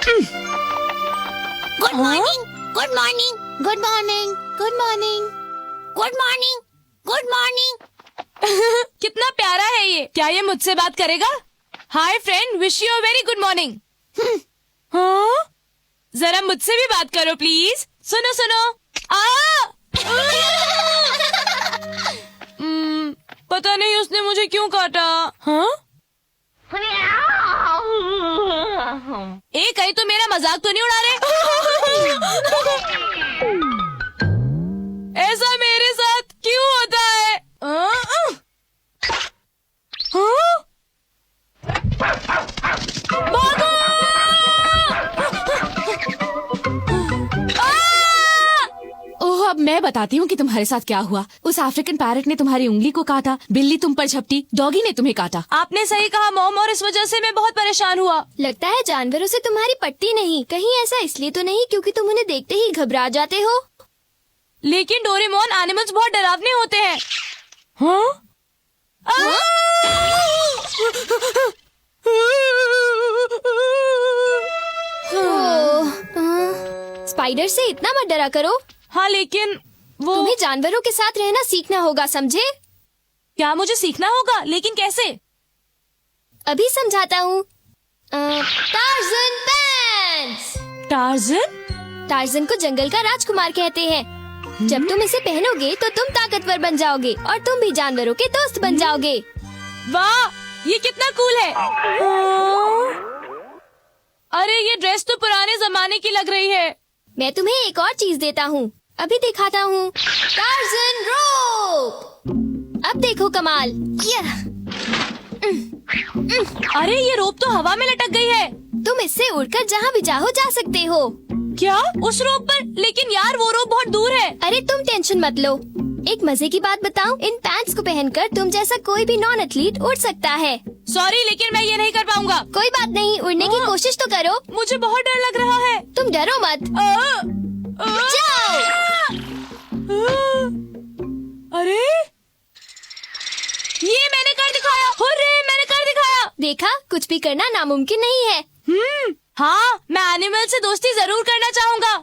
Good morning, good morning, good morning, good morning, good morning, good morning. कितना प्यारा है ये। क्या ये मुझसे बात करेगा? Hi friend, wish you a very good morning. हाँ, जरा मुझसे भी बात करो प्लीज। सुनो सुनो। पता नहीं उसने मुझे क्यों काटा। हाँ, कहीं तो मेरा मजाक तो नहीं उड़ा रहे? ऐसा मेरे साथ क्यों होता है? भागो! ओह, अब मैं बताती हूँ कि तुम्हारे साथ क्या हुआ। उस अफ्रीकन पैरट ने तुम्हारी उंगली को काटा, बिल्ली तुम पर झपटी, डॉगी ने तुम्हें काटा। आपने सही कहा मॉम, और इस वजह से मैं बहुत परेशान हुआ। लगता है जानवरों से तुम्हारी पटती नहीं। कहीं ऐसा इसलिए तो नहीं क्योंकि तुम उन्हें देखते ही घबरा जाते हो? लेकिन डोरेमोन, एनिमल्स बहुत डरावने होते हैं। हाँ? स्पाइडर से इतना मत डरा करो। हाँ, लेकिन वो तुम्हें जानवरों के साथ रहना सीखना होगा, समझे? क्या मुझे सीखना होगा? लेकिन कैसे? अभी समझाता हूँ। Tarzan pants. टार्ज़न? टार्ज़न को जंगल का राजकुमार कहते हैं। जब तुम इसे पहनोगे तो तुम ताकतवर बन जाओगे और तुम भी जानवरों के दोस्त बन जाओगे। वाह, ये कितना कूल है। अरे ये ड्रेस तो पुराने जमाने की लग रही है। मैं तुम्हें एक और चीज देता हूँ, अभी दिखाता हूँ। टार्ज़न रोप। अब देखो कमाल। अरे ये रोप तो हवा में लटक गई है। तुम इससे उड़कर जहाँ भी चाहो जा सकते हो। क्या? उस रोप पर? लेकिन यार वो रोप बहुत दूर है। अरे तुम टेंशन मत लो। एक मजे की बात बताऊं, इन पैंट्स को पहनकर तुम जैसा कोई भी नॉन एथलीट उड़ सकता है। सॉरी, लेकिन मैं ये नहीं कर पाऊंगा। कोई बात नहीं, उड़ने की कोशिश तो करो। मुझे बहुत डर लग रहा है। तुम डरो मत। जाओ। अरे ये मैंने कर दिखाया। हुर्रे, मैंने कर दिखाया। देखा, कुछ भी करना नामुमकिन नहीं है। हाँ, मैं एनिमल से दोस्ती जरूर करना चाहूँगा।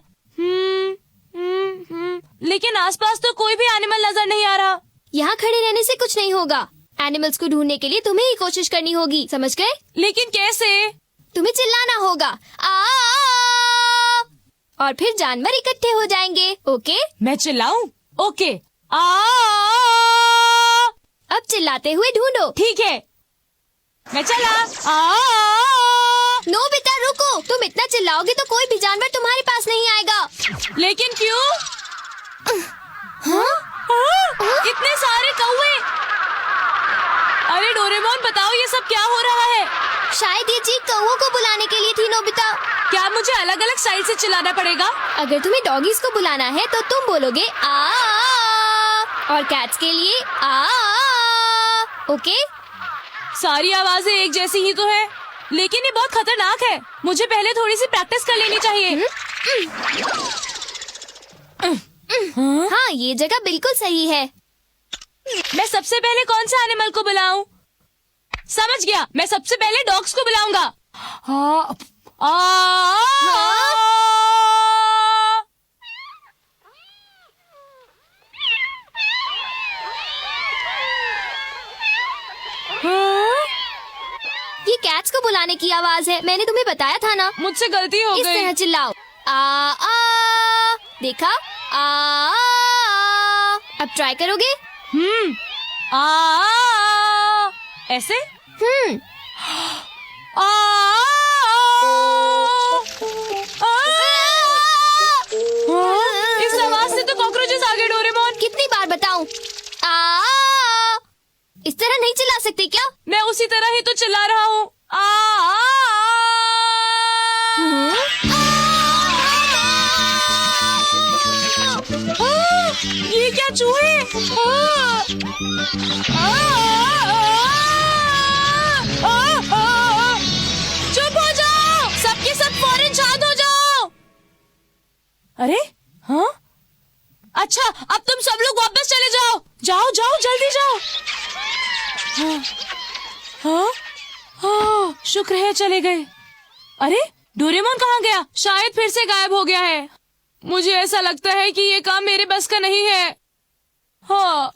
लेकिन आसपास तो कोई भी एनिमल नजर नहीं आ रहा। यहाँ खड़े रहने से कुछ नहीं होगा। एनिमल्स को ढूंढने के लिए तुम्हें ही कोशिश करनी होगी, समझ गए? लेकिन कैसे? तुम्हें चिल्लाना होगा, आ! और फिर जानवर इकट्ठे हो जाएंगे। ओके? मैं चिल्लाऊं? ओके। अब चिल्लाते हुए ढूंढो। ठीक है, मैं चला। नोबिता रुको, तुम इतना चिल्लाओगे तो कोई भी जानवर तुम्हारे पास नहीं आएगा। लेकिन क्यों? हाँ? इतने सारे कौवे। अरे डोरेमोन, बताओ ये सब क्या हो रहा है? शायद ये चीख कौवों को बुलाने के लिए थी नोबिता। क्या मुझे अलग अलग स्टाइल से चिल्लाना पड़ेगा? अगर तुम्हें डॉगीज को बुलाना है तो तुम बोलोगे आ, और कैट्स के लिए आ। ओके? सारी आवाजें एक जैसी ही तो है, लेकिन ये बहुत खतरनाक है। मुझे पहले थोड़ी सी प्रैक्टिस कर लेनी चाहिए। हाँ, ये जगह बिल्कुल सही है। मैं सबसे पहले कौन सा एनिमल को बुलाऊं? समझ गया, मैं सबसे पहले डॉग्स को बुलाऊंगा। ये कैट्स को बुलाने की आवाज है, मैंने तुम्हें बताया था ना। मुझसे गलती हो इस गई। तरह चिल्लाओ, आ। देखा? आ। अब ट्राई करोगे? ऐसे? इस आवाज से तो कॉकरोचेस आ गए डोरेमोन। कितनी बार बताऊं? आ। इस तरह नहीं चिल्ला सकते क्या? मैं उसी तरह ही तो चिल्ला रहा हूँ। ये क्या चूहे? चुप हो जाओ, सबके सब फौरन शांत हो जाओ। अरे हाँ, अच्छा अब तुम सब लोग वापस चले जाओ। जाओ जाओ, जल्दी जाओ। हाँ हाँ हाँ, शुक्र है चले गए। अरे डोरेमोन कहाँ गया? शायद फिर से गायब हो गया है। मुझे ऐसा लगता है कि ये काम मेरे बस का नहीं है। हाँ।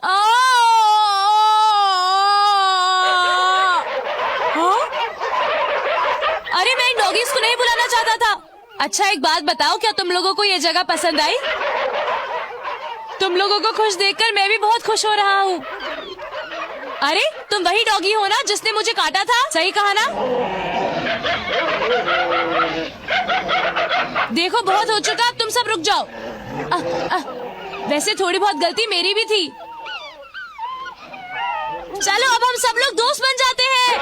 अरे मैं इन डॉगीज को नहीं बुलाना चाहता था। अच्छा एक बात बताओ, क्या तुम लोगों को ये जगह पसंद आई? तुम लोगों को खुश देखकर मैं भी बहुत खुश हो रहा हूँ। अरे तुम वही डॉगी हो ना जिसने मुझे काटा था? सही कहा ना? देखो बहुत हो चुका, अब तुम सब रुक जाओ। वैसे थोड़ी बहुत गलती मेरी भी थी। चलो अब हम सब लोग दोस्त बन जाते हैं।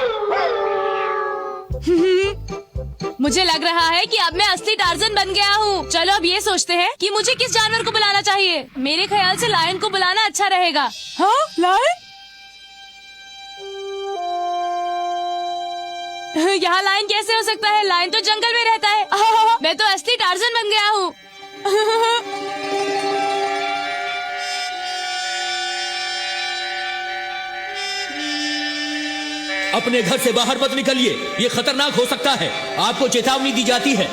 मुझे लग रहा है कि अब मैं असली टार्जन बन गया हूँ। चलो अब ये सोचते हैं कि मुझे किस जानवर को बुलाना चाहिए। मेरे ख्याल से लायन को बुलाना अच्छा रहेगा। हाँ लायन? यहाँ लायन कैसे हो सकता है? लायन तो जंगल में रहता है। मैं तो असली टार्जन बन गया हूँ। अपने घर से बाहर मत निकलिए, ये खतरनाक हो सकता है। आपको चेतावनी दी जाती है।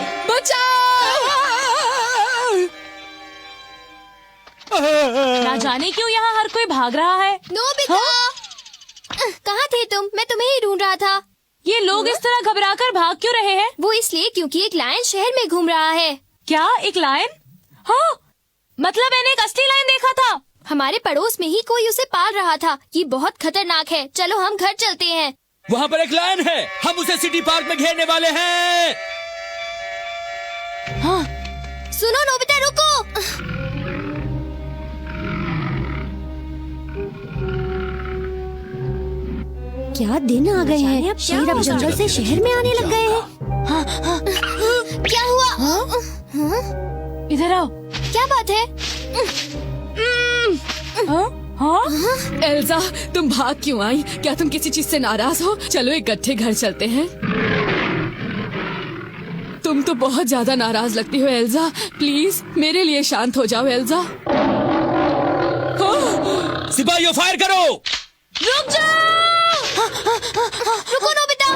ना जाने क्यों यहाँ हर कोई भाग रहा है। नोबिता, कहाँ थे तुम? मैं तुम्हें ही ढूंढ रहा था। ये लोग इस तरह घबराकर भाग क्यों रहे हैं? वो इसलिए क्योंकि एक लायन शहर में घूम रहा है। क्या एक लायन? हाँ, मतलब मैंने एक असली लायन देखा था। हमारे पड़ोस में ही कोई उसे पाल रहा था। ये बहुत खतरनाक है। चलो हम घर चलते हैं। वहाँ पर एक लायन है, हम उसे सिटी पार्क में घेरने वाले हैं। हाँ। सुनो नोबिता, रुको। क्या दिन आ गए हैं? शेर अब जंगल से शहर में आने लग गए हैं। हाँ, हाँ। क्या हुआ? इधर आओ। क्या बात है? हाँ? एल्जा, तुम भाग क्यों आई? क्या तुम किसी चीज से नाराज हो? चलो इकट्ठे घर चलते हैं। तुम तो बहुत ज्यादा नाराज लगती हो एल्जा। प्लीज मेरे लिए शांत हो जाओ एल्जा। सिपाहियों फायर करो। रुक जाओ। रुको नोबिता।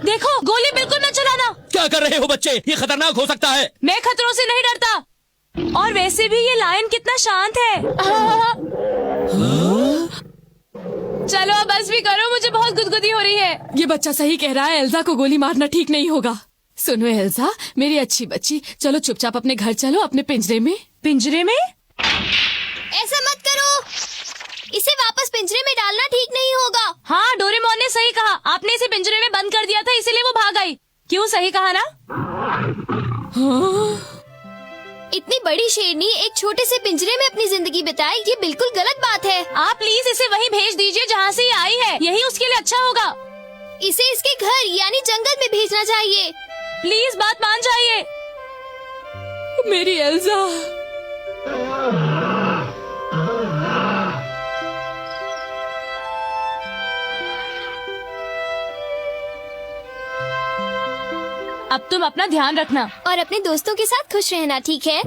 देखो गोली बिल्कुल न चलाना। क्या कर रहे हो बच्चे? ये खतरनाक हो सकता है। मैं खतरों से नहीं डरता। और वैसे भी ये लायन कितना शांत है। चलो अब बस भी करो, मुझे बहुत गुदगुदी हो रही है। ये बच्चा सही कह रहा है, एल्जा को गोली मारना ठीक नहीं होगा। सुनो एल्जा, मेरी अच्छी बच्ची, चलो चुपचाप अपने घर चलो, अपने पिंजरे में। पिंजरे में? ऐसा मत करो। इसे वापस पिंजरे में डालना ठीक नहीं होगा। हाँ, डोरेमोन ने सही कहा। आपने इसे पिंजरे में बंद कर दिया था, इसीलिए वो भाग आई। क्यों? सही कहा ना? इतनी बड़ी शेरनी एक छोटे से पिंजरे में अपनी जिंदगी बिताए, ये बिल्कुल गलत बात है। आप प्लीज इसे वहीं भेज दीजिए जहाँ से ये आई है। यही उसके लिए अच्छा होगा। इसे इसके घर यानी जंगल में भेजना चाहिए। प्लीज बात मान जाइए। मेरी एल्जा। अब तुम अपना ध्यान रखना और अपने दोस्तों के साथ खुश रहना, ठीक है?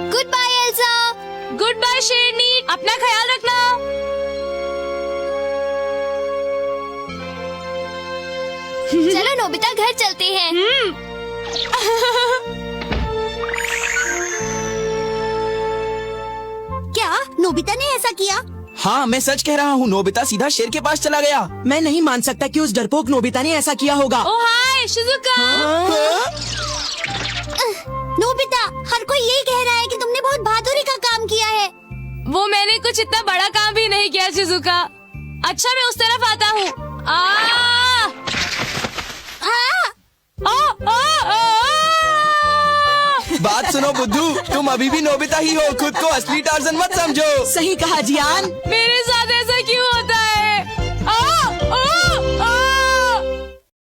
Good bye Elsa. Good bye शेरनी, अपना ख्याल रखना। चलो नोबिता, घर चलते हैं। क्या नोबिता ने ऐसा किया? हाँ, मैं सच कह रहा हूँ। नोबिता सीधा शेर के पास चला गया। मैं नहीं मान सकता कि उस डरपोक नोबिता ने ऐसा किया होगा। ओ हाय शिजुका। नोबिता, हर कोई यही कह रहा है कि तुमने बहुत बहादुरी का काम किया है। वो मैंने कुछ इतना बड़ा काम भी नहीं किया शिजुका। अच्छा मैं उस तरफ आता हूँ। बात सुनो बुद्धू, तुम अभी भी नोबिता ही हो। खुद को असली टार्जन मत समझो। सही कहा जियान। मेरे साथ ऐसा क्यों होता है?